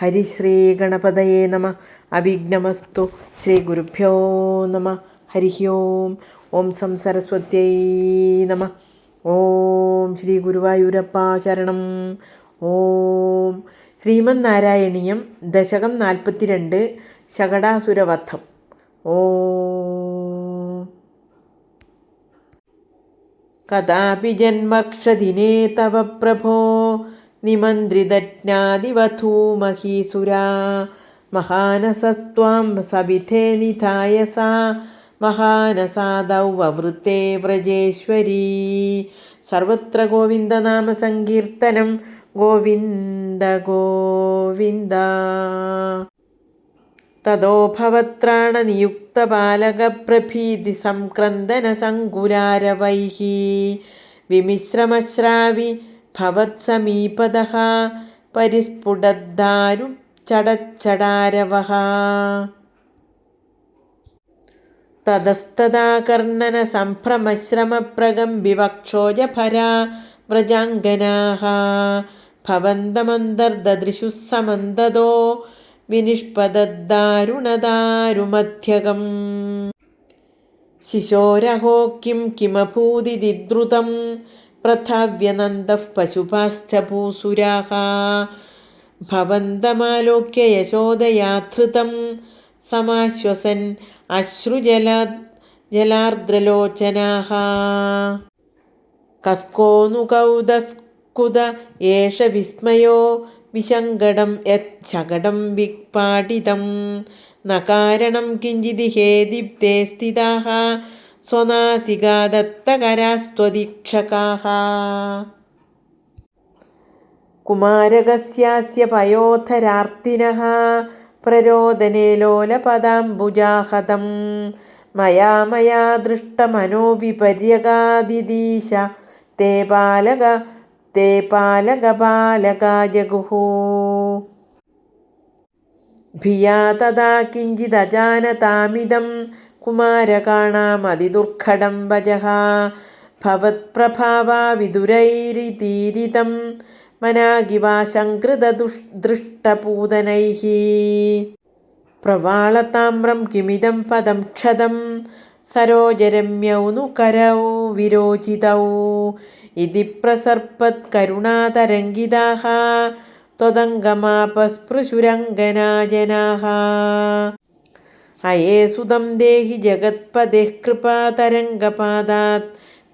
ഹരിശ്രീ ഗണപതയേ നമ. അഭിഘ്നമസ്തു. ശ്രീ ഗുരുഭ്യോ നമ. ഹരി ഓം. ഓം സം സരസ്വത്യൈ നമ. ഓം ശ്രീ ഗുരുവായൂരപ്പ ശരണം. ഓം ശ്രീമന്നാരായണീയം ദശകം 42 ശകടാസുരവധം. ഓം കഥാപി ജന്മർക്ഷദിനേ തവ പ്രഭോ നിമന്ത്രിതജ്ഞാതിവധൂമഹീസുരാ മഹാനസസ്ത്വാം സവിധേ നിധായ സാ മഹാനസാദൗ വവൃത്തേ വ്രജേശ്വരീ. സർവത്ര ഗോവിന്ദനാമ സങ്കീർത്തനം. ഗോവിന്ദ ഗോവിന്ദ. തതോ ഭവത്രാണനിയുക്തബാലകപ്രഭീതി സംക്രന്ദനസങ്കുലാരവൈഃ വിമിശ്രമശ്രാവി ഭവത്സമീപതഃ പരിസ്ഫുടദ്ദാരു ചടച്ചടാരവഃ. തതസ്തദാ കർണനസംഭ്രമശ്രമപ്രകമ്പിവക്ഷോജഭരാ വ്രജാംഗനാഃ ഭവന്തമന്തർദദൃശുഃ സമന്തതോ വിനിഷ്പദദ്ദാരുണദാരുമധ്യകം. ശിശോരഹോ കിം കിമഭൂതിതി ദ്രുതം പ്രഥാവ്യനന്ദഃ പശുപാശ്ച ഭൂസുരാഃ ഭവന്തമാലോക്യ യശോദയാധൃതം സമാശ്വസൻ അശ്രുജലാർദ്രലോചനാഃ. കസ്കോനു കൗതസ്കുത ഏഷ വിസ്മയോ വിശങ്കടം യച്ഛകടം വിപാടിതം ന കാരണം കിഞ്ചിദിഹേദിപ്തേ സ്ഥിതാഃ സ്വനാസികാദത്തകരാസ്ത്വദീക്ഷകാഃ. കുമാരകസ്യാസ്യ പയോധരാർത്തിനഃ പ്രരോദനേ ലോലപദാംബുജാഹതം മയാ ദൃഷ്ടമനോവിപര്യഗാദിദീശ തേ പാലകപാലകാ ജഗുഃ. ഭിയാ തദാ കിഞ്ചിദജാനതാമിദം കുമാരകാണാമതിദുർഘടം വചഃ ഭവത്പ്രഭാവാ വിദുരൈരിതീരിതം മനാഗിവാശങ്കൃതദൃഷ്ടപൂതനൈഃ. പ്രവാളതാമ്രം കിമിദം പദം ക്ഷതം സരോജരമ്യൗ नु करौ വിരോചിതൗ ഇതി പ്രസർപ്പത്കരുണാതരംഗിതാഃ ത്വദംഗമാപസ്പൃശുരംഗനാജനാഃ. അയേ സുതം ദേഹി ജഗത്പദേഃ കൃപാതരംഗപാദാത്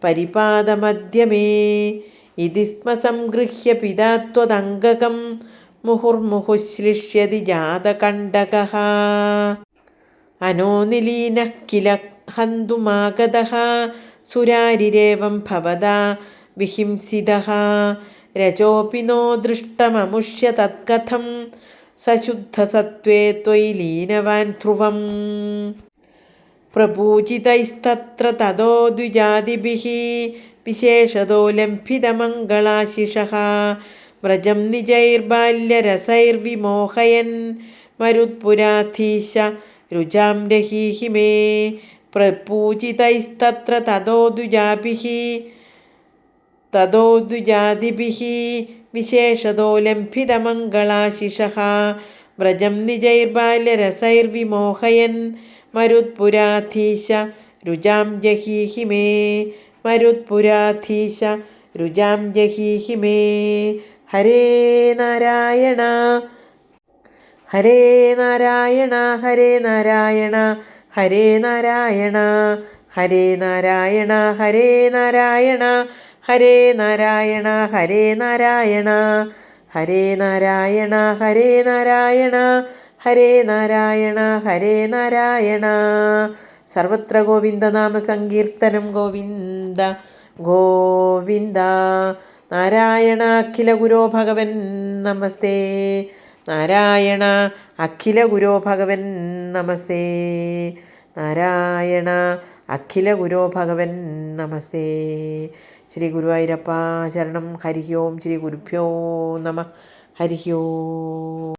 പരിപാദമദ്യ മേ ഇതി സ്മ സംഗൃഹ്യ പിതാ ത്വദംഗകം മുഹുർമുഹുശ്ലിഷ്യതി ജാതകണ്ഡകഃ. അനോനിലീനഃ കില ഹന്തുമാഗതഃ സുരാരിരേവം ഭവതാ വിഹിംസിതഃ രജോപി നോ ദൃഷ്ടമമുഷ്യ തത്കഥം സശുദ്ധസത്വേ ത്വയി ലീനവാൻ ധ്രുവം. പ്രപൂജിതൈസ്തത്ര തതോ ദ്വിജാതിഭിഃ വിശേഷതോ ലംഘിതമംഗളാശിഷഃ വ്രജം നിജൈർബാല്യരസൈർവിമോഹയൻ മരുത്പുരാധീശ രുചാം രഹീഹി മേ. പ്രപൂജിതൈസ്തത്ര തതോ ദ്വിജാതിഭിഃ വിശേഷതോ ലംഘിതമംഗളാശിഷഃ വ്രജം നിജൈർബാല്യരസൈർവിമോഹയൻ മരുത്പുരാധീശ രുചാം ജഹീഹി മേ. മരുത്പുരാധീശ രുചാം ജഹീഹി മേ. ഹരേ നാരായണ ഹരേ നാരായണ ഹരേ നാരായണ ഹരേ നാരായണ ഹരേ നാരായണ ഹരേ നാരായണ ഹരേ നാരായണ ഹരേ നാരായണ ഹരേ നാരായണ ഹരേ നാരായണ ഹരേ നാരായണ ഹരേ നാരായണ. സർവത്ര ഗോവിന്ദനാമ സങ്കീർത്തനം. ഗോവിന്ദ ഗോവിന്ദ. നാരായണ അഖില ഗുരോ ഭഗവൻ നമസ്തേ. നാരായണ അഖില ഗുരോ ഭഗവൻ നമസ്തേ. നാരായണ അഖില ഗുരോ ഭഗവൻ നമസ്തേ. ശ്രീ ഗുരുവായൂരപ്പ ശരണം. ഹരി ഓം. ശ്രീ ഗുരുഭ്യോ നമ. ഹരി ഓം.